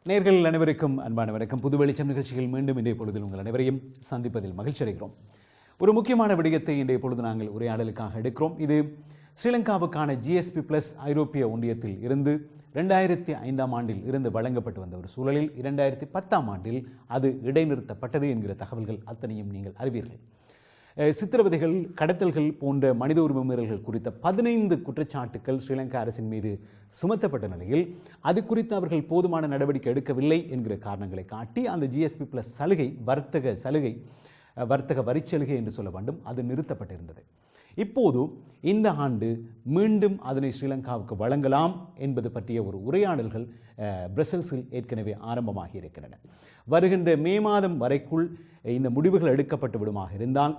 நேயர்கள் அனைவருக்கும் அன்பான வணக்கம். புது வெளிச்சம் நிகழ்ச்சிகள் மீண்டும் இன்றைய பொழுதில் உங்கள் அனைவரையும் சந்திப்பதில் மகிழ்ச்சி அடைகிறோம். ஒரு முக்கியமான விடயத்தை இன்றைய பொழுது நாங்கள் உரையாடலுக்காக எடுக்கிறோம். இது ஸ்ரீலங்காவுக்கான GSP+ ஐரோப்பிய ஒன்றியத்தில் இருந்து 2005ஆம் ஆண்டில் இருந்து வழங்கப்பட்டு வந்த ஒரு சூழலில் 2010ஆம் ஆண்டில் அது இடைநிறுத்தப்பட்டது என்கிற தகவல்கள் அத்தனையும் நீங்கள் அறிவீர்கள். சித்திரவதைகள், கடத்தல்கள் போன்ற மனித உரிமை மீறல்கள் குறித்த 15 குற்றச்சாட்டுக்கள் ஸ்ரீலங்கா அரசின் மீது சுமத்தப்பட்ட நிலையில் அது குறித்து அவர்கள் போதுமான நடவடிக்கை எடுக்கவில்லை என்கிற காரணங்களை காட்டி அந்த GSP+ சலுகை, வர்த்தக வரிச்சலுகை என்று சொல்ல வேண்டும், அது நிறுத்தப்பட்டிருந்தது. இப்போது இந்த ஆண்டு மீண்டும் அதனை ஸ்ரீலங்காவுக்கு வழங்கலாம் என்பது பற்றிய ஒரு உரையாடல்கள் பிரசல்ஸில் ஏற்கனவே ஆரம்பமாகி இருக்கின்றன. வருகின்ற மே மாதம் வரைக்குள் இந்த முடிவுகள் எடுக்கப்பட்டு விடுமாக இருந்தால்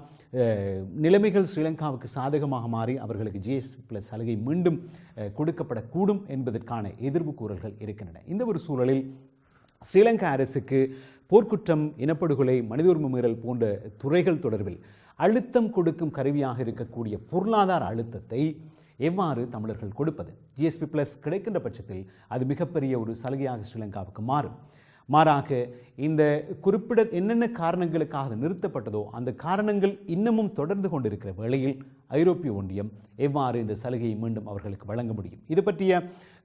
நிலைமைகள் ஸ்ரீலங்காவுக்கு சாதகமாக மாறி அவர்களுக்கு GSP+ சலுகை மீண்டும் கொடுக்கப்படக்கூடும் என்பதற்கான எதிர்ப்பு கூறல்கள் இருக்கின்றன. இந்த ஒரு சூழலில் ஸ்ரீலங்கா அரசுக்கு போர்க்குற்றம், இனப்படுகொலை, மனித உரிமை மீறல் போன்ற துறைகள் தொடர்பில் அழுத்தம் கொடுக்கும் கருவியாக இருக்கக்கூடிய பொருளாதார அழுத்தத்தை எவ்வாறு தமிழர்கள் கொடுப்பது? GSP+ கிடைக்கின்ற பட்சத்தில் அது மிகப்பெரிய ஒரு சலுகையாக ஸ்ரீலங்காவுக்கு மாறும். மாறாக இந்த குறிப்பிட என்னென்ன காரணங்களுக்காக நிறுத்தப்பட்டதோ அந்த காரணங்கள் இன்னமும் தொடர்ந்து கொண்டிருக்கிற வேளையில் ஐரோப்பிய ஒன்றியம் எவ்வாறு இந்த சலுகையை மீண்டும் அவர்களுக்கு வழங்க முடியும்? இது பற்றிய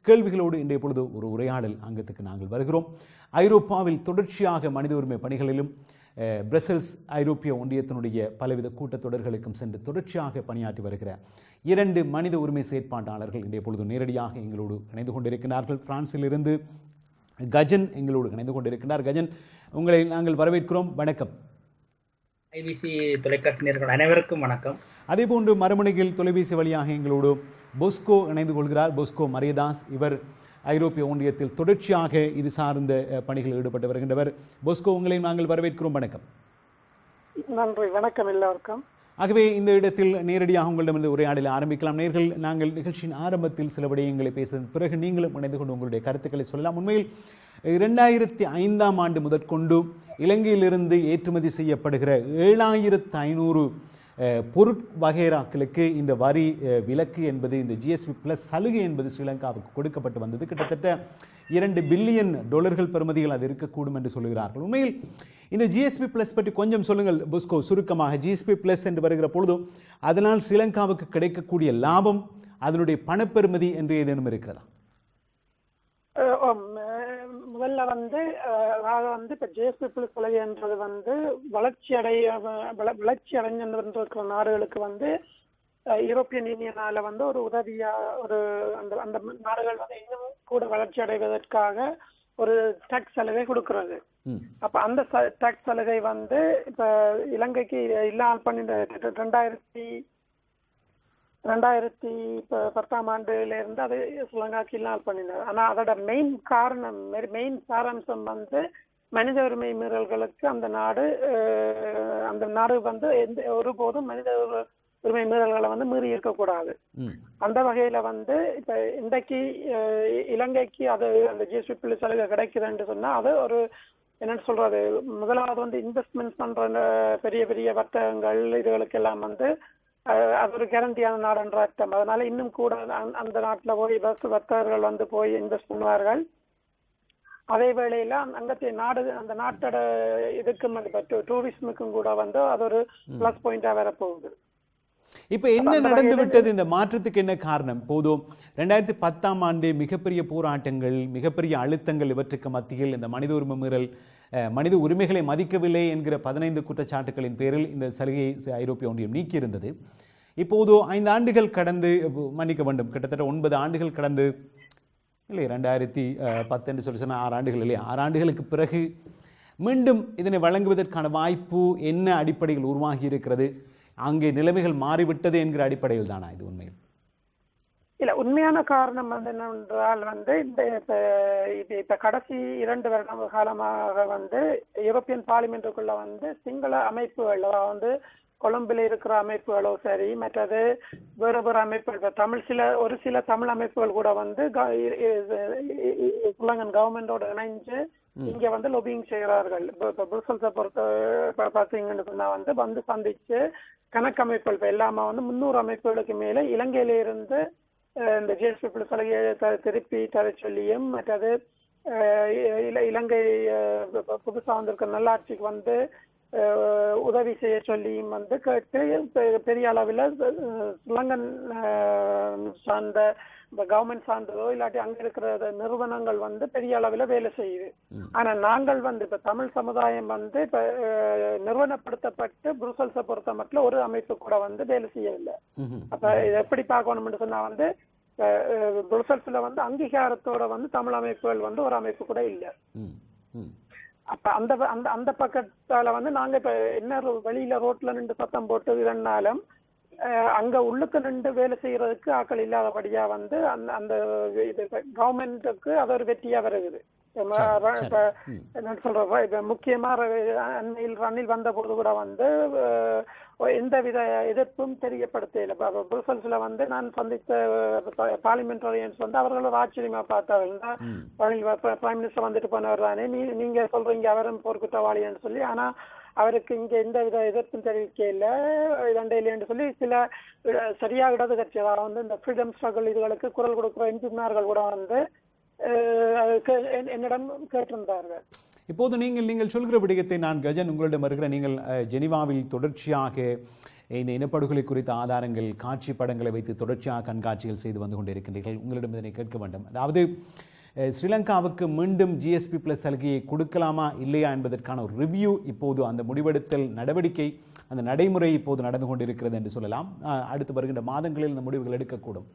கேள்விகளோடு இன்றைய பொழுது ஒரு உரையாடல் அங்கத்துக்கு நாங்கள் வருகிறோம். ஐரோப்பாவில் தொடர்ச்சியாக மனித உரிமை பணிகளிலும் பிரசல்ஸ் ஐரோப்பிய ஒன்றியத்தினுடைய பலவித கூட்டத்தொடர்களுக்கும் சென்று தொடர்ச்சியாக பணியாற்றி வருகிற 2 மனித உரிமை செயற்பாட்டாளர்கள் இன்றைய பொழுது நேரடியாக எங்களோடு இணைந்து கொண்டிருக்கிறார்கள். பிரான்சிலிருந்து கஜன் எங்களோடு இணைந்து கொண்டிருக்கிறார். கஜன், உங்களை நாங்கள் வரவேற்கிறோம். வணக்கம். IBC தொலைக்காட்சியினர்கள் அனைவருக்கும் வணக்கம். அதேபோன்று மறுமுனையில் தொலைபேசி வழியாக எங்களோடு பொஸ்கோ இணைந்து கொள்கிறார். பொஸ்கோ மரியதாஸ், இவர் ஐரோப்பிய ஒன்றியத்தில் தொடர்ச்சியாக இது சார்ந்த பணிகளில் ஈடுபட்டு வருகின்றவர். பொஸ்கோ, உங்களை நாங்கள் வரவேற்கிறோம். வணக்கம். நன்றி. வணக்கம் எல்லாருக்கும். ஆகவே இந்த இடத்தில் நேரடியாக உங்களிடமிருந்து உரையாடலை ஆரம்பிக்கலாம். நேர்கள், நாங்கள் நிகழ்ச்சியின் ஆரம்பத்தில் சில விடயங்களை பேசின பிறகு நீங்களும் இணைந்து கொண்டு உங்களுடைய கருத்துக்களை சொல்லலாம். உண்மையில் 2005ஆம் ஆண்டு முதற்கொண்டு இலங்கையிலிருந்து ஏற்றுமதி செய்யப்படுகிற 7500 பொருட்வகைராக்களுக்கு இந்த வரி விலக்கு என்பது, இந்த GSP+ சலுகை என்பது ஸ்ரீலங்காவுக்கு கொடுக்கப்பட்டு வந்தது. கிட்டத்தட்ட $2 பில்லியன் பெறுமதிகள் அது இருக்கக்கூடும் என்று சொல்கிறார்கள். உண்மையில் இந்த GSP+ பற்றி கொஞ்சம் சொல்லுங்கள் பொஸ்கோ, சுருக்கமாக. GSP+ என்று வருகிற பொழுதும் அதனால் ஸ்ரீலங்காவுக்கு கிடைக்கக்கூடிய லாபம், அதனுடைய பணப்பெறுமதி என்று ஏதேனும் இருக்கிறதா? முதல்ல இப்ப GSP+ சலுகை என்றது வளர்ச்சி அடைஞ்சிருக்கிற நாடுகளுக்கு யூரோப்பியன் யூனியனால ஒரு உதவியா அந்த நாடுகள் இன்னும் கூட வளர்ச்சி அடைவதற்காக ஒரு டாக்ஸ் சலுகை கொடுக்கிறது. அப்ப அந்த டாக்ஸ் சலுகை இப்ப இலங்கைக்கு இல்லாமல் பண்ணின 2010ஆம் ஆண்டுல இருந்து அது ஸ்ரீலங்காக்கு இல்லாமல் பண்ணினார். ஆனா அதோட மெயின் சாராம்சம் மனித உரிமை மீறல்களுக்கு அந்த நாடு எந்த ஒருபோதும் மனித உரிமை மீறல்களை மீறி இருக்கக்கூடாது. அந்த வகையில இப்ப இன்றைக்கு இலங்கைக்கு அது அந்த GSP+ சலுகை கிடைக்குதுன்னு சொன்னா அது ஒரு என்னன்னு சொல்றது, முதலாவது இன்வெஸ்ட்மெண்ட் பண்ற பெரிய பெரிய வர்த்தகங்கள் இதுகளுக்கு எல்லாம் அது ஒரு கேரண்டியான நாடுன்ற அர்த்தம். அதனால இன்னும் கூட அந்த நாட்டுல போய் வர்த்தகர்கள் போய் இன்வெஸ்ட் பண்ணுவார்கள். அதே வேளையில அந்த நாட்டோட இதுக்கும் டூரிசமுக்கும் கூட அது ஒரு பிளஸ் பாயிண்டா வரப்போகுது. இப்ப என்ன நடந்து விட்டது? இந்த மாற்றத்துக்கு என்ன காரணம்? போதும் 2010ஆம் ஆண்டு மிகப்பெரிய போராட்டங்கள், மிகப்பெரிய அழுத்தங்கள், இவற்றுக்கு மத்தியில் இந்த மனித உரிமை மீறல், மனித உரிமைகளை மதிக்கவில்லை என்கிற 15 குற்றச்சாட்டுகளின் பேரில் இந்த சலுகையை ஐரோப்பிய ஒன்றியம் நீக்கியிருந்தது. இப்போது 5 ஆண்டுகள் கடந்து, மன்னிக்க வேண்டும், கிட்டத்தட்ட 9 ஆண்டுகள் கடந்து, இல்லை 2010 என்று சொல்லி சொன்னால் 6 ஆண்டுகள் இல்லையா, 6 ஆண்டுகளுக்கு பிறகு மீண்டும் இதனை வழங்குவதற்கான வாய்ப்பு என்ன அடிப்படையில் உருவாகி இருக்கிறது? அங்கே நிலைமைகள் மாறிவிட்டது என்கிற அடிப்படையில் தானா இது உண்மையில்? இல்ல உண்மையான காரணம் வந்து என்னவென்றால் வந்து இப்ப கடைசி 2 வருட காலமாக வந்து யூரோப்பியன் பார்லிமெண்ட்டுக்குள்ள வந்து சிங்கள அமைப்புகள் வந்து கொழும்பில் இருக்கிற அமைப்புகளோ சரி, மற்றது வேறு வேறு அமைப்புகள் ஒரு சில தமிழ் அமைப்புகள் கூட வந்து ஸ்ரீலங்கன் கவர்மெண்டோட இணைஞ்சு இங்க வந்து லொபிங் செய்கிறார்கள். இப்ப புருசல்ஸை பொறுத்த பாத்தீங்கன்னு சொன்னா வந்து சந்திச்சு கணக்கு அமைப்புகள் இப்ப எல்லாமே வந்து 300 அமைப்புகளுக்கு மேல இலங்கையில இருந்து இந்த ஜிஎஸ்பி சலுகையை திருப்பி தர சொல்லியும், மற்றது இலங்கை புதுசா வந்திருக்கிற நல்லாட்சிக்கு வந்து உதவி செய்ய சொல்லியும் வந்து கேட்டு பெரிய அளவில் ஸ்ரீலங்கன் சார்ந்த இந்த கவர்மெண்ட் சார்ந்ததோ இல்லாட்டி அங்க இருக்கிற நிறுவனங்கள் வந்து பெரிய அளவில் வேலை செய்யுது. ஆனா நாங்கள் வந்து இப்ப தமிழ் சமுதாயம் வந்து இப்ப நிறுவனப்படுத்தப்பட்டு புருசல்ஸை பொறுத்த மட்டும் ஒரு அமைப்பு கூட வந்து வேலை செய்யவில்லை. அப்ப இதை எப்படி பார்க்கணும்னு சொன்னா வந்து புருசல்ஸ்ல வந்து அங்கீகாரத்தோட வந்து தமிழ் அமைப்புகள் வந்து ஒரு அமைப்பு கூட இல்லை. அப்ப அந்த அந்த அந்த பக்கத்தால வந்து நாங்க இப்ப என்ன வெளியில ரோட்ல நின்று சத்தம் போட்டு இதனாலும் அங்க உள்ளுக்கு நின்று வேலை செய்யறதுக்கு ஆக்கள் இல்லாதபடியா வந்து அந்த கவர்மெண்ட்டுக்கு அது ஒரு வெற்றியா வருது. என்ன சொல்ற இப்ப முக்கியமா ரணில் வந்த போது கூட வந்து எந்தவித எதிர்ப்பும் தெரியப்படுத்தல. புருசல்ஸ்ல வந்து நான் சந்தித்த பார்லிமெண்டரியன்ஸ் வந்து அவர்கள் ஒரு ஆச்சரியமா பார்த்தார்கள். பிரைம் மினிஸ்டர் வந்துட்டு போனவர் தானே, நீங்க சொல்றீங்க அவரும் போர்க்குற்றவாளின்னு சொல்லி, ஆனா அவருக்கு இங்க எந்த வித எதிர்ப்பும் தெரிவிக்கல தண்டையிலேன்னு சொல்லி சில சரியா இடது கட்சி வந்து இந்த ஃப்ரீடம் ஸ்ட்ரகிள் இதுகளுக்கு குரல் கொடுக்குற எம்பிமார்கள் கூட வந்து என்னிடம் கேட்டிருந்தார்கள். இப்போது நீங்கள் சொல்கிற விடயத்தை நான் கஜன் உங்களிடம் வருகிற நீங்கள் ஜெனீவாவில் தொடர்ச்சியாக இந்த இனப்படுகொலை குறித்த ஆதாரங்கள் காட்சி படங்களை வைத்து தொடர்ச்சியாக கண்காட்சிகள் செய்து வந்து கொண்டிருக்கின்றீர்கள். உங்களிடம் இதனை கேட்க வேண்டும். அதாவது ஸ்ரீலங்காவுக்கு மீண்டும் ஜிஎஸ்பி பிளஸ் சலுகையை கொடுக்கலாமா இல்லையா என்பதற்கான ஒரு ரிவ்யூ இப்போது அந்த முடிவெடுத்தல் நடவடிக்கை அந்த நடைமுறை இப்போது நடந்து கொண்டிருக்கிறது என்று சொல்லலாம். அடுத்து வருகின்ற மாதங்களில் இந்த முடிவுகள் எடுக்கக்கூடும்.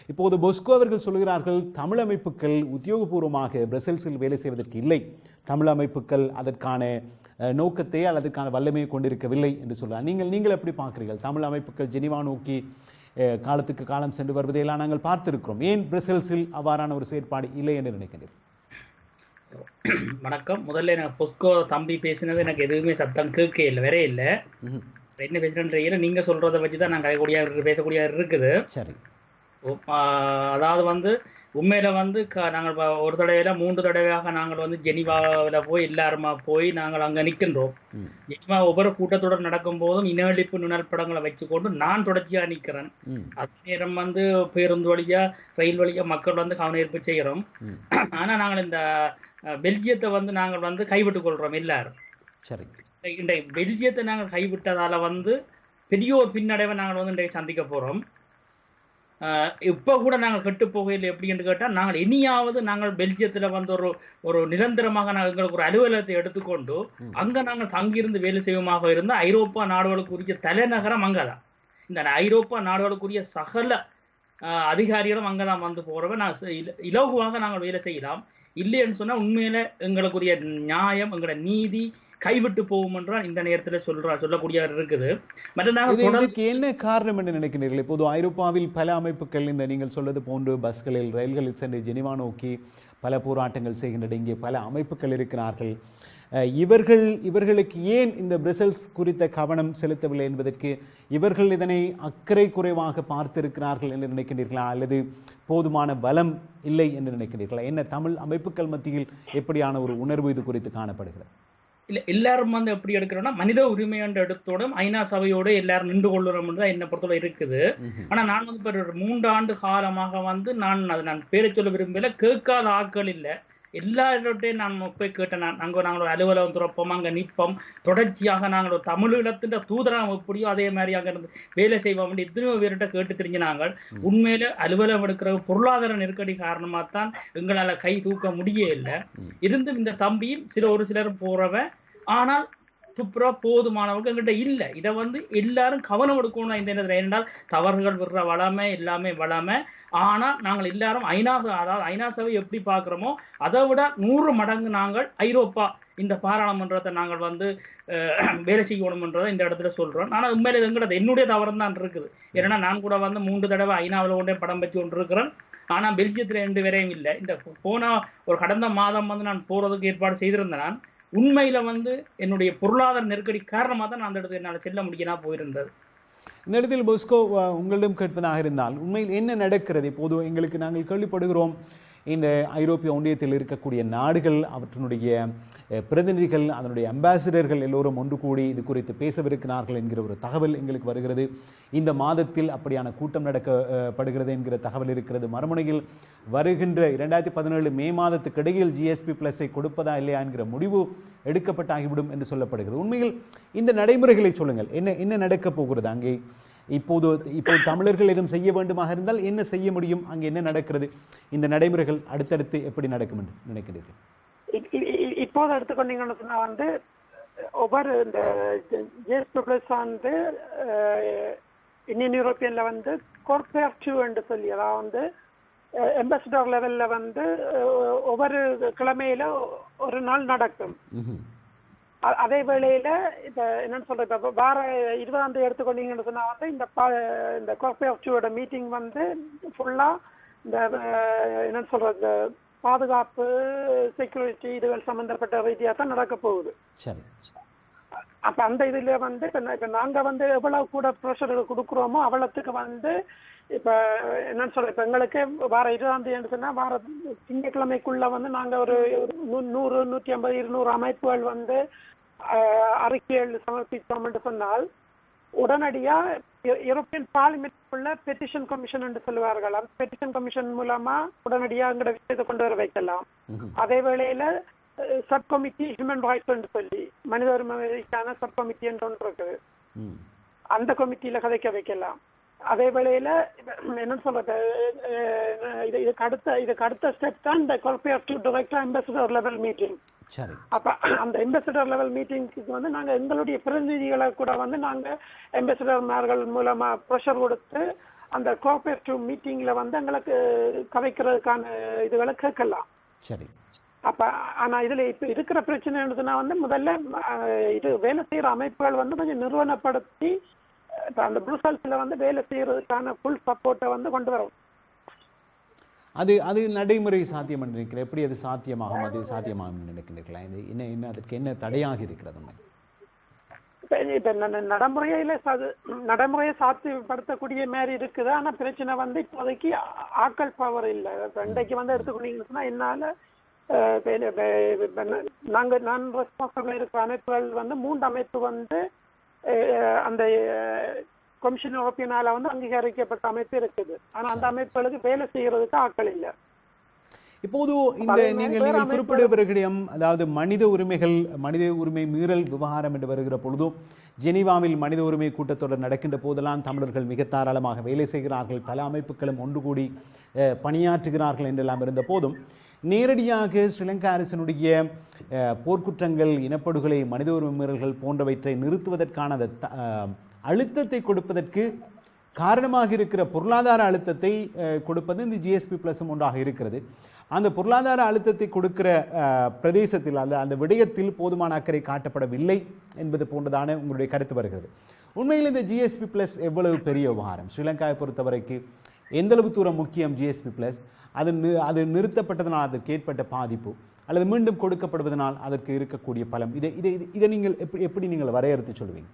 இப்போது பொஸ்கோ அவர்கள் சொல்கிறார்கள் தமிழ் அமைப்புகள் உத்தியோகபூர்வமாக பிரசல்ஸில் வேலை செய்வதற்கு இல்லை, தமிழ் அமைப்புகள் அதற்கான நோக்கத்தை அல்லது அதற்கான வல்லமையை கொண்டிருக்கவில்லை என்று சொல்கிறார். நீங்கள் எப்படி பார்க்கிறீர்கள்? தமிழ் அமைப்புகள் ஜெனீவா நோக்கி காலத்துக்கு காலம் சென்று வருவதையெல்லாம் நாங்கள் பார்த்திருக்கிறோம். ஏன் பிரசல்ஸில் அவ்வாறான ஒரு செயற்பாடு இல்லை என்று நினைக்கிறேன்? வணக்கம். முதல்ல எனக்கு பொஸ்கோ தம்பி பேசினது எனக்கு எதுவுமே சத்தம் கேட்க இல்லை, வேற இல்லை. என்ன பேசுறேன் நீங்க சொல்றதை வச்சுதான் நாங்கள் பேசக்கூடிய இருக்குது. சரி, அதாவது வந்து உண்மையில வந்து நாங்கள் ஒரு தடவையில 3 தடவையாக நாங்கள் வந்து ஜெனீவாவில் போய் எல்லாருமா போய் நாங்கள் அங்கே நிற்கின்றோம். ஜெனீவா ஒவ்வொரு கூட்டத்தொடர் நடக்கும் போதும் இனவெளிப்பு நுணற்படங்களை வச்சுக்கொண்டு நான் தொடர்ச்சியாக நிற்கிறேன். அதே நேரம் வந்து பேருந்து வழியா ரயில் வழியா மக்கள் வந்து கவனஈர்ப்பு செய்கிறோம். ஆனா நாங்கள் இந்த பெல்ஜியத்தை வந்து நாங்கள் வந்து கைவிட்டுக் கொள்றோம் எல்லாரும். சரி, இந்த பெல்ஜியத்தை நாங்கள் கைவிட்டதால வந்து பெரிய ஒரு பின்னடைவை நாங்கள் வந்து இன்றைக்கு சந்திக்க போறோம். இப்போ கூட நாங்கள் கெட்டு போகையில் எப்படின்னு கேட்டால் நாங்கள் இனியாவது நாங்கள் பெல்ஜியத்தில் வந்து ஒரு நிரந்தரமாக நாங்கள் எங்களுக்கு ஒரு அலுவலகத்தை எடுத்துக்கொண்டு அங்கே நாங்கள் தங்கியிருந்து வேலை செய்வோமாக இருந்தால் ஐரோப்பா நாடுகளுக்குரிய தலைநகரம் அங்கே தான். இந்த ஐரோப்பா நாடுகளுக்குரிய சகல அதிகாரிகளும் அங்கே தான் வந்து போகிறவ நான் இலகுவாக நாங்கள் வேலை செய்யலாம். இல்லைன்னு சொன்னால் உண்மையில எங்களுக்குரிய நியாயம் எங்களோட நீதி கைவிட்டு போகும் என்றால் இந்த நேரத்தில் சொல்லக்கூடிய இருக்குது. இதற்கு என்ன காரணம் என்று நினைக்கிறீர்கள்? இப்போது ஐரோப்பாவில் பல அமைப்புகள் இந்த நீங்கள் சொல்வது போன்று பஸ்களில் ரயில்களில் சென்று ஜெனீவா நோக்கி பல போராட்டங்கள் செய்கின்றன. இங்கே பல அமைப்புகள் இருக்கிறார்கள். இவர்களுக்கு ஏன் இந்த பிரசல்ஸ் குறித்த கவனம் செலுத்தவில்லை என்பதற்கு இவர்கள் இதனை அக்கறை குறைவாக பார்த்திருக்கிறார்கள் என்று நினைக்கிறீர்களா, அல்லது போதுமான பலம் இல்லை என்று நினைக்கிறீர்களா? என்ன தமிழ் அமைப்புகள் மத்தியில் எப்படியான ஒரு உணர்வு இது குறித்து காணப்படுகிறது? இல்லை, எல்லாரும் வந்து எப்படி எடுக்கிறோம்னா மனித உரிமை என்ற இடத்தோடும் ஐநா சபையோடு எல்லாரும் நின்று கொள்ளுறோம் தான் என்னை பொறுத்தவரை இருக்குது. ஆனால் நான் வந்து இப்போ ஒரு 3 ஆண்டு காலமாக வந்து நான் பேரை சொல்ல விரும்பல, கேட்காத ஆட்கள் இல்லை, எல்லார்ட்டையும் நான் போய் கேட்டேன். நாங்கள் ஒரு அலுவலகம் துறப்போம், அங்கே நிற்போம், தொடர்ச்சியாக நாங்கள் ஒரு தமிழீழத்தின் தூதரம் எப்படியோ அதே மாதிரி அங்கே இருந்து வேலை செய்வோம். எத்தனையோ பேர்கிட்ட கேட்டு தெரிஞ்சு நாங்கள் உண்மையில அலுவலகம் எடுக்கிற பொருளாதார நெருக்கடி காரணமாக தான் எங்களால் கை தூக்க முடிய இல்லை. இருந்தும் இந்த தம்பியும் ஒரு சிலர் போறவன், ஆனால் துப்புரா போதுமானவங்க எங்கிட்ட இல்லை. இதை வந்து எல்லாரும் கவனம் எடுக்கணும் இந்த நேரத்தில். ஏனென்றால் தவறுகள் விடுற வளமை எல்லாமே வளமை. ஆனால் நாங்கள் எல்லாரும் அதாவது ஐநா சபை எப்படி பார்க்குறோமோ அதை விட 100 மடங்கு நாங்கள் ஐரோப்பா இந்த பாராளுமன்றத்தை நாங்கள் வந்து வேலை செய்யணும்ன்றதை இந்த இடத்துல சொல்கிறோம். ஆனால் உண்மையில எங்கிறது என்னுடைய தவறு தான் இருக்குது. ஏன்னா நான் கூட வந்து 3 தடவை ஐநாவில் கொண்டே படம் வச்சு கொண்டு இருக்கிறேன். ஆனால் பெல்ஜியத்தில் 2 வரையும் இல்லை. இந்த போன ஒரு கடந்த மாதம் வந்து நான் போகிறதுக்கு ஏற்பாடு செய்திருந்தேன். நான் உண்மையில வந்து என்னுடைய பொருளாதார நெருக்கடி காரணமாக தான் நான் அந்த இடத்துக்கு என்னால் செல்ல முடியனா போயிருந்தது. இந்த இடத்தில் போஸ்கோ உங்களிடம் கேட்பதாக இருந்தால் உண்மையில் என்ன நடக்கிறது? இப்போது எங்களுக்கு நாங்கள் கேள்விப்படுகிறோம் இந்த ஐரோப்பிய ஒன்றியத்தில் இருக்கக்கூடிய நாடுகள் அவற்றினுடைய பிரதிநிதிகள் அதனுடைய அம்பாசிடர்கள் எல்லோரும் ஒன்று கூடி இது குறித்து பேசவிருக்கிறார்கள் என்கிற ஒரு தகவல் எங்களுக்கு வருகிறது. இந்த மாதத்தில் அப்படியான கூட்டம் நடக்கப்படுகிறது என்கிற தகவல் இருக்கிறது. மறுமுனையில் வருகின்ற 2017 மே மாதத்துக்கு இடையில் ஜிஎஸ்பி பிளஸை கொடுப்பதா இல்லையா என்கிற முடிவு எடுக்கப்பட்டாகிவிடும் என்று சொல்லப்படுகிறது. உண்மையில் இந்த நடைமுறைகளை சொல்லுங்கள். என்ன நடக்கப் போகிறது அங்கே? இப்போது தமிழர்கள் எதுவும் செய்ய வேண்டுமாக இருந்தால் என்ன செய்ய முடியும்? அங்கே என்ன நடக்கிறது? இந்த நடைமுறைகள் அடுத்தடுத்து எப்படி நடக்கும் என்று நினைக்கிறீர்கள்? இப்போது எடுத்துக்கொண்டீங்கன்னு சொன்னா வந்து ஒவ்வொரு இந்த ஜிஎஸ்பி பிளஸ் வந்து இந்தியன் யூரோப்பியன்ல வந்து கோர்பரேட்டிவ் என்று சொல்லி, அதாவது வந்து எம்பசடர் லெவல்ல வந்து ஒவ்வொரு கிழமையில ஒரு நாள் நடக்கும். அதே வேளையில இப்ப என்னன்னு சொல்ற, இப்ப வார 20ஆம் தேதி எடுத்துக்கொண்டீங்கன்னு சொன்னா வந்து இந்த கோர்பரேட்டிவோட மீட்டிங் வந்து ஃபுல்லா இந்த என்னன்னு சொல்றது பாதுகாப்பு செக்யூரிட்டி இதுகள் சம்பந்தப்பட்ட ரீதியாக தான் நடக்க போகுது. அப்ப அந்த இதுல வந்து இப்ப நாங்க வந்து எவ்வளவு கூட ப்ரெஷர் கொடுக்குறோமோ அவ்வளவுக்கு வந்து இப்ப என்னன்னு சொல்ற, இப்ப எங்களுக்கு வார 20ஆம் தேதி சொன்னா வார திங்கட்கிழமைக்குள்ள வந்து நாங்க ஒரு 100, 150, 200 அமைப்புகள் வந்து அறிக்கைகள் சமர்ப்பித்தோம் என்று சொன்னால் உடனடியா யூரோப்பியன் பார்லிமெண்ட்டுக்குள்ள பெட்டிஷன் கமிஷன் என்று சொல்லுவார்கள். அந்த பெட்டிஷன் கமிஷன் மூலமா உடனடியா எங்கட விஷயத்தை கொண்டு வர வைக்கலாம். அதே வேளையில சப் கமிட்டி ஹியூமன் ரைட்ஸ் என்று சொல்லி மனித உரிமைக்கான சப் கமிட்டி என்று ஒன்று இருக்குது. அந்த கமிட்டியில கதைக்க வைக்கலாம். அதே வேளையில என்ன சொல்றது, இதுக்கு அடுத்த ஸ்டெப் தான் இந்த cooperative director ambassador level meeting. அப்ப அந்த அம்பாசிடர் லெவல் மீட்டிங்க்கு வந்து நாங்க எங்களுடைய பிரதிநிதிகளை கூட வந்து நாங்க அம்பாசிடர்மார்கள் மூலமா ப்ரெஷர் கொடுத்து அந்த கோஆபரேட்டிவ் மீட்டிங்ல வந்து எங்களுக்கு கதைக்கிறதுக்கான இதுகளை கேட்கலாம். சரி. அப்ப ஆனா இதுல இப்ப இருக்கிற பிரச்சனை என்னதுன்னா வந்து முதல்ல இது வேலை செய்யற அமைப்புகள் வந்து கொஞ்சம் நிறுவனப்படுத்தி அந்த புருசல்ஸ்ல வந்து வேலை செய்யறதுக்கான ஃபுல் சப்போர்ட்டை வந்து கொண்டு வரும். அது நடைமுறை சாத்தியம் என்று நினைக்கிறேன். எப்படி அது சாத்தியமாகும்? அது சாத்தியமாகும் நினைக்கிறீர்களா? இது என்ன அதற்கு என்ன தடையாக இருக்கிறது? இப்ப நடைமுறையை சாத்தியப்படுத்தக்கூடிய மாதிரி இருக்குது. ஆனா பிரச்சனை வந்து இப்போதைக்கு ஆக்கள் பவர் இல்லை. இன்றைக்கு வந்து எடுத்துக்கொண்டீங்கன்னா என்னால நான் ரெஸ்பான்சிபிள் இருக்கிற அமைப்புகள் வந்து 3 அமைப்பு வந்து அந்த கமிஷன் யூரோப்பியனால வந்து அங்கீகரிக்கப்பட்ட அமைப்பு இருக்குது. ஆனா அந்த அமைப்புகளுக்கு வேலை செய்யறதுக்கு ஆட்கள் இல்லை. இப்போது இந்த நீங்கள் குறிப்பிடுவர்களிடம் அதாவது மனித உரிமை மீறல் விவகாரம் என்று வருகிற பொழுதும் ஜெனீவாவில் மனித உரிமை கூட்டத்தொடர் நடக்கின்ற போதெல்லாம் தமிழர்கள் மிக தாராளமாக வேலை செய்கிறார்கள், பல அமைப்புகளும் ஒன்று கூடி பணியாற்றுகிறார்கள் என்றெல்லாம் இருந்த போதும் நேரடியாக ஸ்ரீலங்கா அரசினுடைய போர்க்குற்றங்கள், இனப்படுகொலை, மனித உரிமை மீறல்கள் போன்றவற்றை நிறுத்துவதற்கான அழுத்தத்தை கொடுப்பதற்கு காரணமாக இருக்கிற பொருளாதார அழுத்தத்தை கொடுப்பது இந்த ஜிஎஸ்பி பிளஸும் ஒன்றாக இருக்கிறது. அந்த பொருளாதார அழுத்தத்தை கொடுக்கிற பிரதேசத்தில் அந்த விடயத்தில் போதுமான அக்கறை காட்டப்படவில்லை என்பது போன்றதான உங்களுடைய கருத்து வருகிறது. உண்மையில் இந்த ஜிஎஸ்பி பிளஸ் எவ்வளவு பெரிய விவகாரம்? ஸ்ரீலங்காவை பொறுத்தவரைக்கு எந்தளவு தூரம் முக்கியம் ஜிஎஸ்பி பிளஸ்? அது நிறுத்தப்பட்டதனால் அதற்கு ஏற்பட்ட பாதிப்பு அல்லது மீண்டும் கொடுக்கப்படுவதனால் அதற்கு இருக்கக்கூடிய பலம், இதை நீங்கள் எப்படி நீங்கள் வரையறுத்து சொல்லுவீங்க?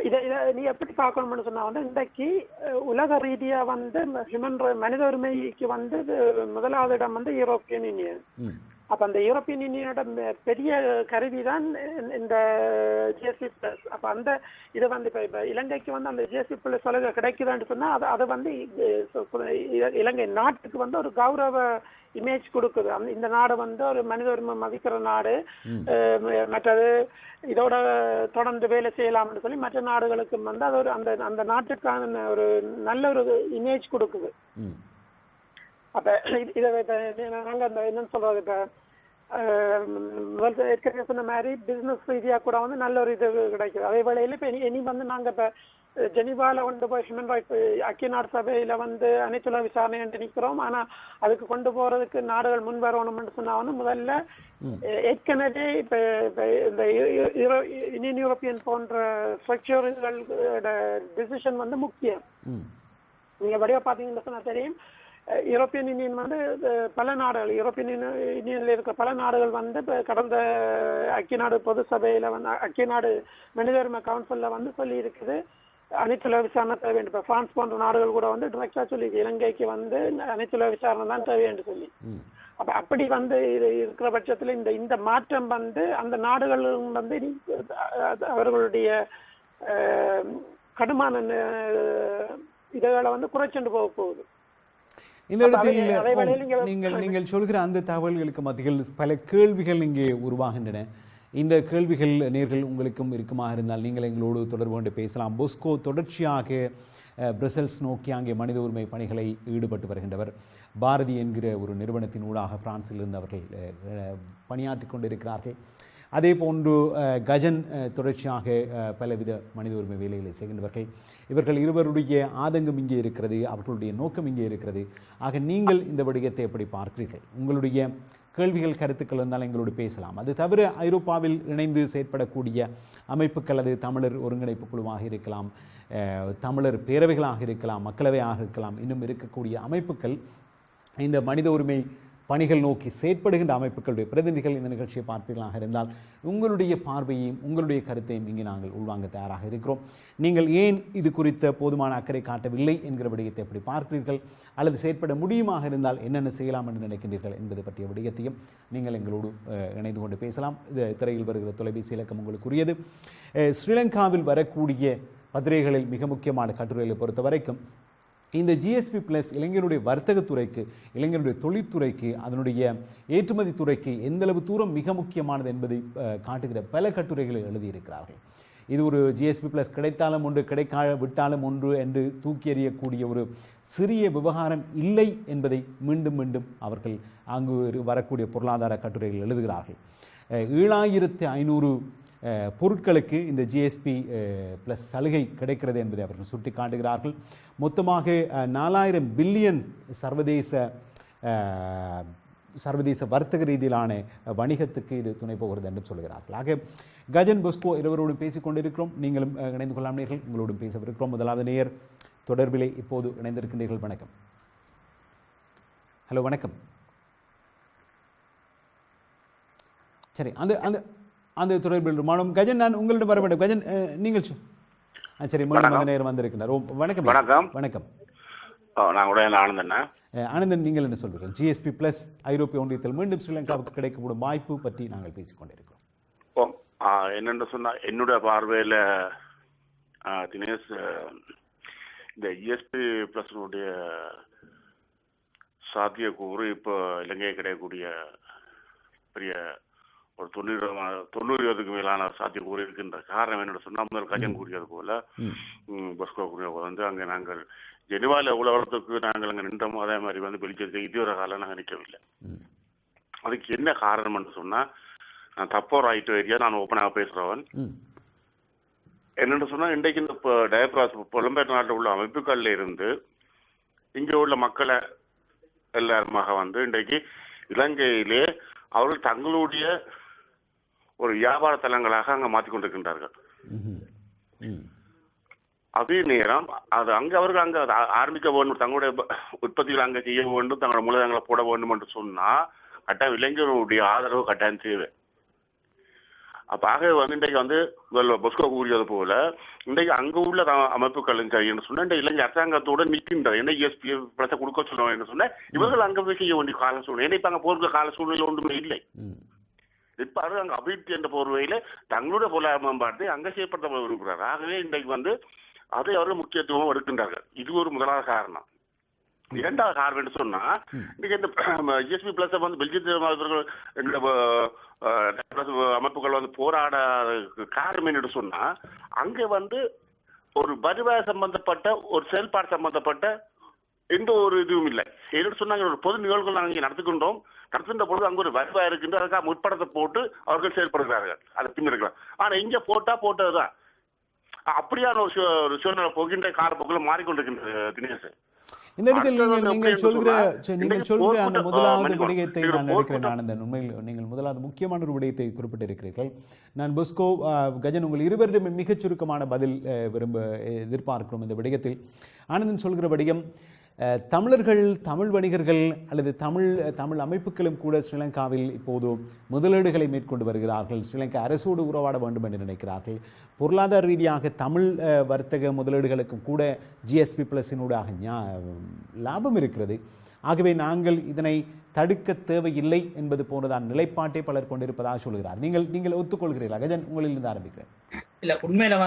இதை நீ எப்படி பார்க்கணும்னு சொன்னா வந்து இன்றைக்கு உலக ரீதியா வந்து மனித உரிமைக்கு வந்து முதலாவது இடம் வந்து யூரோப்பியன் யூனியன். அப்ப அந்த யூரோப்பியன் யூனியனோட பெரிய கருவி தான் இந்த ஜிஎஸ்பி பிளஸ். அப்ப அந்த இதை வந்து இப்ப இலங்கைக்கு வந்து அந்த ஜிஎஸ்பி பிளஸ் சலுகை கிடைக்குதுன்னு சொன்னா அது வந்து இலங்கை நாட்டுக்கு வந்து ஒரு கௌரவ இமேஜ் கொடுக்குது. இந்த நாடு வந்து ஒரு மனித உரிமை மதிக்கிற நாடு, மற்றது இதோட தொடர்ந்து வேலை செய்யலாம்னு சொல்லி மற்ற நாடுகளுக்கு வந்து அது ஒரு அந்த நாட்டுக்கான ஒரு நல்ல ஒரு இமேஜ் கொடுக்குது. அப்ப இதை நாங்க அந்த என்னன்னு சொல்றது, இப்ப முதல் ஏற்கனவே சொன்ன மாதிரி பிசினஸ் ரீதியாக கூட வந்து நல்ல ஒரு இது கிடைக்குது. அதே வேளையில் இப்போ இனி வந்து நாங்கள் இப்போ ஜெனிவால கொண்டு போய் ஹியூமன் ரைட்ஸ் ஐக்கிய நாடு சபையில வந்து அனைத்துலக விசாரணை என்று நிற்கிறோம். ஆனா அதுக்கு கொண்டு போறதுக்கு நாடுகள் முன் வரணும்னு சொன்னா வந்து முதல்ல ஏற்கனவே இப்ப இந்த இந்தியன் யூரோப்பியன் போன்ற ஸ்ட்ரக்சர்களோட டிசிஷன் வந்து முக்கியம். நீங்க வடிவா பாத்தீங்கன்னு சொன்னா தெரியும், யூரோப்பியன் யூனியன் வந்து பல நாடுகள், யூரோப்பியன் யூனியன்ல இருக்கிற பல நாடுகள் வந்து கடந்த ஐக்கிய நாடு பொது சபையில வந்து ஐக்கிய நாடு மனித உரிமை கவுன்சில்ல வந்து சொல்லி இருக்குது அனைத்துலக விசாரணை தேவை. இப்போ பிரான்ஸ் போன்ற நாடுகள் கூட வந்து டிரெக்டா சொல்லி இலங்கைக்கு வந்து அனைத்துலக விசாரணை தான் தேவை என்று சொல்லி. அப்ப அப்படி வந்து இருக்கிற பட்சத்துல இந்த மாற்றம் வந்து அந்த நாடுகளும் வந்து அவர்களுடைய கடுமான இதுகளை வந்து குறைச்சென்று போக போகுது. இந்த இடத்தில் நீங்கள் சொல்கிற அந்த தகவல்களுக்கு மத்தியில் பல கேள்விகள் இங்கே உருவாகின்றன. இந்த கேள்விகள் நேர்கள் உங்களுக்கும் இருக்குமாக இருந்தால் நீங்கள் எங்களோடு தொடர்பு கொண்டு பேசலாம். பொஸ்கோ தொடர்ச்சியாக பிரசல்ஸ் நோக்கி அங்கே மனித உரிமை பணிகளை ஈடுபட்டு வருகின்றவர். பாரதி என்கிற ஒரு நிறுவனத்தின் ஊடாக பிரான்சிலிருந்து அவர்கள் பணியாற்றி கொண்டிருக்கிறார்கள். அதே போன்று கஜன் தொடர்ச்சியாக பலவித மனித உரிமை வேலைகளை செய்கின்றவர்கள். இவர்கள் இருவருடைய ஆதங்கம் இங்கே இருக்கிறது, அவர்களுடைய நோக்கம் இங்கே இருக்கிறது. ஆக நீங்கள் இந்த விடயத்தை எப்படி பார்க்கிறீர்கள்? உங்களுடைய கேள்விகள் கருத்துக்கள் இருந்தால் எங்களோடு பேசலாம். அது தவிர ஐரோப்பாவில் இணைந்து செயற்படக்கூடிய அமைப்புகள், அது தமிழர் ஒருங்கிணைப்பு குழுவாக இருக்கலாம், தமிழர் பேரவைகளாக இருக்கலாம், மக்களவையாக இருக்கலாம், இன்னும் இருக்கக்கூடிய அமைப்புகள், இந்த மனித உரிமை பணிகள் நோக்கி செயற்படுகின்ற அமைப்புகளுடைய பிரதிநிதிகள் இந்த நிகழ்ச்சியை பார்ப்பீர்களாக இருந்தால் உங்களுடைய பார்வையையும் உங்களுடைய கருத்தையும் இங்கே நாங்கள் உள்வாங்க தயாராக இருக்கிறோம். நீங்கள் ஏன் இது குறித்த போதுமான அக்கறை காட்டவில்லை என்கிற விடயத்தை எப்படி பார்க்கிறீர்கள், அல்லது செயற்பட முடியுமாக இருந்தால் என்னென்ன செய்யலாம் என்று நினைக்கின்றீர்கள் என்பது பற்றிய விடயத்தையும் நீங்கள் எங்களோடு இணைந்து கொண்டு பேசலாம். இது திரையில் வருகிற தொலைபேசி இலக்கம் உங்களுக்குரியது. ஸ்ரீலங்காவில் வரக்கூடிய பத்திரிகைகளில் மிக முக்கியமான கட்டுரைகளை பொறுத்த வரைக்கும் இந்த ஜிஎஸ்பி பிளஸ் இளைஞருடைய வர்த்தகத்துறைக்கு, இளைஞருடைய தொழிற்துறைக்கு, அதனுடைய ஏற்றுமதி துறைக்கு எந்தளவு தூரம் மிக முக்கியமானது என்பதை காட்டுகிற பல கட்டுரைகளை எழுதியிருக்கிறார்கள். இது ஒரு ஜிஎஸ்பி பிளஸ் கிடைத்தாலும் ஒன்று, கிடைக்கா விட்டாலும் ஒன்று என்று தூக்கி எறியக்கூடிய ஒரு சிறிய விவகாரம் இல்லை என்பதை மீண்டும் மீண்டும் அவர்கள் அங்கு வரக்கூடிய பொருளாதார கட்டுரைகள் எழுதுகிறார்கள். 7500 பொருட்களுக்கு இந்த ஜிஎஸ்பி ப்ளஸ் சலுகை கிடைக்கிறது என்பதை அவர்கள் சுட்டி காட்டுகிறார்கள். மொத்தமாக 4000 பில்லியன் சர்வதேச வர்த்தக ரீதியிலான வணிகத்துக்கு இது துணை போகிறது என்று சொல்கிறார்கள். ஆக கஜன் பொஸ்கோ இருவரோடு பேசிக் கொண்டிருக்கிறோம். நீங்களும் இணைந்து கொள்ளாமீர்கள், உங்களோடும் பேசவிருக்கிறோம். முதலாவது நேயர் தொடர்பிலே இப்போது இணைந்திருக்கின்றீர்கள். வணக்கம். ஹலோ, வணக்கம். சரி, அந்த தொடர்பில் மாணவன் கஜன், நான் உங்களிடம் வர வேண்டும். கஜன், நீங்கள் சரி, மீண்டும் அந்த நேரம் வந்திருக்கிறார். வணக்கம். வணக்கம். வணக்கம். நான் கூட ஆனந்தன். ஆனந்தன், நீங்கள் என்ன சொல்வீர்கள்? ஜிஎஸ்பி பிளஸ் ஐரோப்பிய ஒன்றியத்தில் மீண்டும் ஸ்ரீலங்காவுக்கு கிடைக்கப்படும் வாய்ப்பு பற்றி நாங்கள் பேசிக் கொண்டிருக்கிறோம். என்னென்று சொன்னால், என்னுடைய பார்வையில் தினேஷ், இந்த ஜிஎஸ்பி பிளஸ்னுடைய சாத்தியக்கூறு இப்போ இலங்கையை கிடைக்கக்கூடிய பெரிய ஒரு 90-20க்கு மேலான சாத்தியக்கூறு இருக்கின்ற காரணம் என்னென்னு சொன்னால், முதல் கஜன் கூறியது போல, பொஸ்கோ கூறியது போல வந்து அங்கே நாங்கள் ஜெனிவாவில் எவ்வளோ இடத்துக்கு நாங்கள் அங்கே நின்றோமோ அதே மாதிரி வந்து வெளிச்சத்துக்கு இதுவரை காலம் நாங்கள் நிற்கவில்லை. அதுக்கு என்ன காரணம்னு சொன்னால், நான் தப்போ ரைட்டோ ஏரியா நான் ஓப்பனாக பேசுகிறவன். என்னென்னு சொன்னால், இன்றைக்கு இந்த டயப்ராஸ் புலம்பெயர் நாட்டில் உள்ள அமைப்புகளில் இருந்து இங்கே உள்ள மக்களை எல்லாருமாக வந்து இன்றைக்கு இலங்கையிலே அவர்கள் தங்களுடைய ஒரு வியாபார தலங்களாக அங்கே மாற்றிக்கொண்டிருக்கின்றார்கள். அதே நேரம் அது அங்கே அவர்கள் அங்கே ஆரம்பிக்க வேண்டும், தங்களுடைய உற்பத்திகளை அங்கே செய்ய வேண்டும், தங்களோட மூலதனங்களை போட வேண்டும் என்று சொன்னால் கட்டாயம் இளைஞர்களுடைய ஆதரவு கட்டாயம் தேவை. அப்போ ஆகவே வந்து இன்றைக்கு வந்து பொஸ்கோ கூறியது போல இன்றைக்கு அங்கே உள்ள அமைப்புகளும் சரி என்று சொன்னால் இந்த இலங்கை அரசாங்கத்தோடு நிற்கின்றது. என்ன எஸ்பி பிளஸை கொடுக்க சொல்லுவோம் என்று சொன்னால் இவர்கள் அங்கே போய் செய்ய வேண்டிய கால சூழ்நிலை. ஏன்னா இப்போ அங்கே போகிற கால சூழ்நிலை ஒன்றுமே இல்லை. இப்போ அது அங்கே அபிவிருத்தி என்ற போர்வையில் தங்களுடைய பொருளாதார மேம்பாட்டை அங்கே செய்யப்பட்ட விரும்புகிறார். ஆகவே இன்றைக்கு வந்து அதை அவர்கள் முக்கியத்துவம் எடுக்கின்றார்கள். இது ஒரு முதலாவது காரணம். இரண்டாவது காரணம் என்று சொன்னா, இன்னைக்கு இந்த ஜிஎஸ்பி பிளஸ் வந்து பெல்ஜியத்தில் அமைப்புகள் வந்து போராட காரணம் என்று சொன்னா, அங்கே வந்து ஒரு வருவாய் சம்பந்தப்பட்ட ஒரு செயல்பாடு சம்பந்தப்பட்ட எந்த ஒரு இதுவும் இல்லை. என்னன்னு சொன்னாங்க, ஒரு பொது நிகழ்வுகள் நாங்கள் இங்கே நடத்துகின்றோம். நடத்துகின்ற பொழுது அங்கே ஒரு வருவாய் இருக்கின்ற அதுக்காக முற்படத்தை போட்டு அவர்கள் செயல்படுகிறார்கள். அதை பின்னிருக்கலாம். ஆனால் இங்கே போட்டதுதான் அப்படியான ஒரு சூழ்நிலை போகின்ற காலப்போக்கில் மாறிக்கொண்டிருக்கின்றது தினேஷ். இந்த இடத்தில் நீங்கள் சொல்கிற அந்த முதலாவது விடயத்தை நான் எடுக்கிறேன். ஆனந்தன், உண்மையில் நீங்கள் முதலாவது முக்கியமான ஒரு விடயத்தை குறிப்பிட்டிருக்கிறீர்கள். நான் பொஸ்கோ, கஜன், உங்கள் இருவரிடம் மிகச் சுருக்கமான பதில் எதிர்பார்க்கிறோம் இந்த விடயத்தில். ஆனந்தன் சொல்கிற விடயம், தமிழர்கள், தமிழ் வணிகர்கள் அல்லது தமிழ் அமைப்புகளும் கூட ஸ்ரீலங்காவில் இப்போது முதலீடுகளை மேற்கொண்டு வருகிறார்கள். ஸ்ரீலங்கா அரசோடு உறவாட வேண்டும் என்று நினைக்கிறார்கள். பொருளாதார ரீதியாக தமிழ் வர்த்தக முதலீடுகளுக்கும் கூட GSP+னூடாக லாபம் இருக்கிறது. ஆகவே நாங்கள் இதனை தடுக்க தேவையில்லை என்பது போன்றதான் நிலைப்பாட்டை பலர் கொண்டிருப்பதாக சொல்கிறார். நீங்கள் ஒத்துக்கொள்கிறீர்களா? கஜன், உங்களிலிருந்து ஆரம்பிக்கிறேன். இல்ல, உண்மையில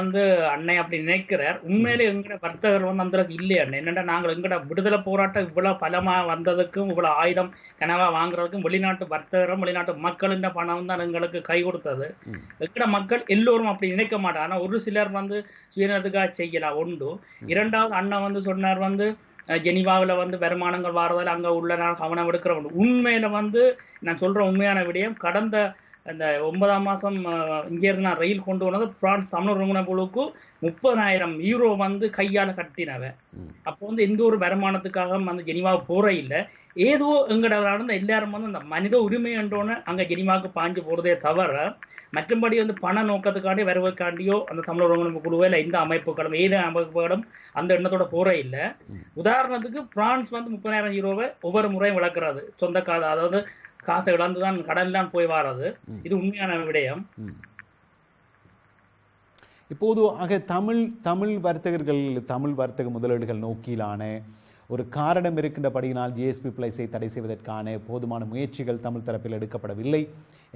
அன்னை அப்படி நினைக்கிறார். உண்மையில எங்கட வர்த்தகர் அந்த அளவுக்கு இல்லையா? என்னென்னா நாங்கள் எங்கட விடுதலை போராட்டம் இவ்வளவு பலமா வந்ததுக்கும் இவ்வளவு ஆயுதம் கனவா வாங்குறதுக்கும் வெளிநாட்டு வர்த்தகரும் வெளிநாட்டு மக்களின் பணம் தான் எங்களுக்கு கை கொடுத்தது. எங்கட மக்கள் எல்லோரும் அப்படி நினைக்க மாட்டாங்க. ஆனா ஒரு சிலர் சுயநலத்துக்காக செய்யலாம் உண்டு. இரண்டாவது, அண்ணா சொன்னார் ஜெனீவாவில் வருமானங்கள் வாரதால் அங்கே உள்ள நான் கவனம் எடுக்கிறோம். உண்மையில நான் சொல்ற உண்மையான விடயம், கடந்த அந்த 9ஆம் மாதம் இங்கேருந்து நான் ரயில் கொண்டு போனது பிரான்ஸ் தமிழ் குழுக்கு 30,000 யூரோ கையால் கட்டினவன். அப்போ எந்த ஒரு வருமானத்துக்காக ஜெனீவாவுக்கு போற இல்லை. ஏதோ எங்கட எல்லாரும் அந்த மனித உரிமை என்றோன்னு அங்கே ஜெனீவாவுக்கு பாஞ்சு போறதே தவிர மற்றபடி பண நோக்கத்துக்காண்டி வருவதற்காண்டியோ அந்த தமிழர் உணவு குழுவோ இல்லை இந்த அமைப்புகளும் ஏதோ அமைப்புகளும் அந்த எண்ணத்தோட போற இல்லை. உதாரணத்துக்கு பிரான்ஸ் 30,000 யூரோவை ஒவ்வொரு முறையும் விளக்குறது சொந்த அதாவது காசை இழந்துதான் கடல்லாம் போய் வாரது. இது உண்மையான விடயம். இப்போது ஆக தமிழ் வர்த்தகர்கள், தமிழ் வர்த்தக முதலீடுகள் நோக்கிலான ஒரு காரணம் இருக்கின்றபடியினால் GSP+ஐ தடை செய்வதற்கான போதுமான முயற்சிகள் தமிழ் தரப்பில் எடுக்கப்படவில்லை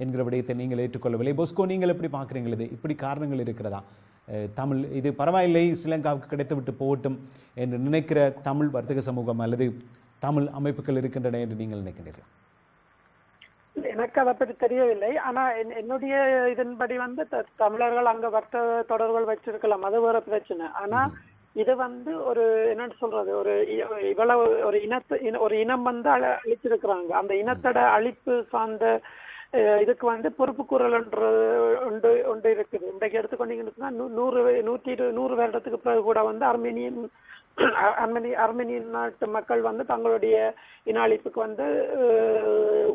என்கிற விடயத்தை நீங்கள் ஏற்றுக்கொள்ளவில்லை. பொஸ்கோ, நீங்கள் எப்படி பார்க்குறீங்கள்? இது இப்படி காரணங்கள் இருக்கிறதா? தமிழ் இது பரவாயில்லை, ஸ்ரீலங்காவுக்கு கிடைத்துவிட்டு போகட்டும் என்று நினைக்கிற தமிழ் வர்த்தக சமூகம் அல்லது தமிழ் அமைப்புகள் இருக்கின்றன என்று நீங்கள் நினைக்கிறீர்கள்? எனக்கு அதை பற்றி தெரியவில்லை. ஆனா என்னுடைய இதன்படி தமிழர்கள் அங்க வர்த்தக தொடர்புகள் வச்சிருக்கலாம், அது வேற பிரச்சனை. ஆனா இது ஒரு என்னன்னு சொல்றது, இவ்வளவு ஒரு இனம் அழிச்சிருக்கிறாங்க. அந்த இனத்தோட அழிப்பு சார்ந்த இதுக்கு பொறுப்பு கூறல் ஒன்று இருக்குது. இன்றைக்கு எடுத்துக்கொண்டீங்கன்னா 100 வருடத்துக்கு பிறகு கூட அர்மேனியன் நாட்டு மக்கள் தங்களுடைய இன அழிப்புக்கு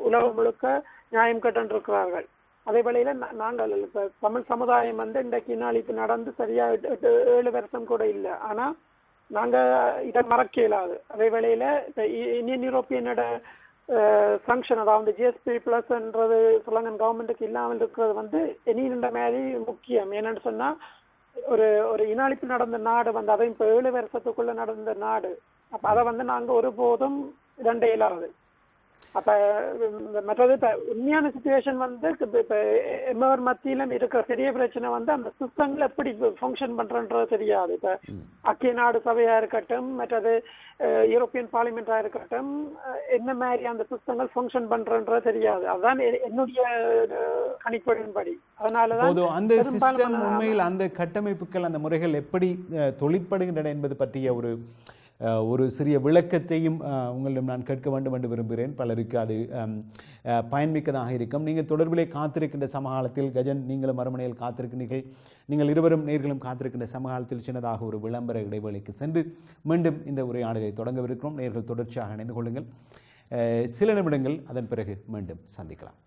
உலகம் முழுக்க நியாயம் கேட்டிருக்கிறார்கள். அதே வேளையில நாங்கள் இப்ப தமிழ் சமுதாயம் இன்றைக்கு இன அழிப்பு நடந்து சரியா 7 வருஷம் கூட இல்லை. ஆனா நாங்க இதை மறக்க இயலாது. அதே வேளையில இந்தியன் யூரோப்பியனோட சங்ஷன், அதாவது GSP+ன்றது ஸ்ரீலங்கன் கவர்மெண்ட்டுக்கு இல்லாமல் இருக்கிறது இனின்ற மாதிரி முக்கியம். என்னன்னு சொன்னா ஒரு இன அழிப்பு நடந்த நாடு அதையும் இப்போ 7 வருஷத்துக்குள்ள நடந்த நாடு. அப்ப அதை நாங்க ஒருபோதும் இரண்ட இயலாது. அப்ப மற்றது இப்ப உண்மையான சிச்சுவேஷன் இப்ப எம்மவர் மத்தியிலும் இருக்கிற பெரிய பிரச்சனை அந்த சிஸ்டங்கள் எப்படி ஃபங்க்ஷன் பண்றன்றது தெரியாது. இப்ப ஐக்கிய நாடு சபையா இருக்கட்டும், மற்றது யூரோப்பியன் பார்லிமெண்டா இருக்கட்டும், என்ன மாதிரி அந்த சிஸ்டங்கள் ஃபங்க்ஷன் பண்றன்றது தெரியாது. அதுதான் என்னுடைய கணிப்பின்படி. அதனாலதான் அந்த சிஸ்டம் உண்மையில் அந்த கட்டமைப்புகள், அந்த முறைகள் எப்படி தொழிற்படுகின்றன என்பது பற்றிய ஒரு சிறிய விளக்கத்தையும் உங்களிடம் நான் கேட்க வேண்டும் என்று விரும்புகிறேன். பலருக்கு அது பயன்மிக்கதாக இருக்கும். நீங்கள் தொடர்பிலே காத்திருக்கின்ற சமகாலத்தில், கஜன் நீங்களும் மறுமனையில் காத்திருக்கிறீர்கள், நீங்கள் இருவரும் நேர்களும் காத்திருக்கின்ற சமகாலத்தில் சின்னதாக ஒரு விளம்பர இடைவெளிக்கு சென்று மீண்டும் இந்த உரையாடலை தொடங்கவிருக்கிறோம். நேர்கள் தொடர்ச்சியாக இணைந்து கொள்ளுங்கள். சில நிமிடங்கள், அதன் பிறகு மீண்டும் சந்திக்கலாம்.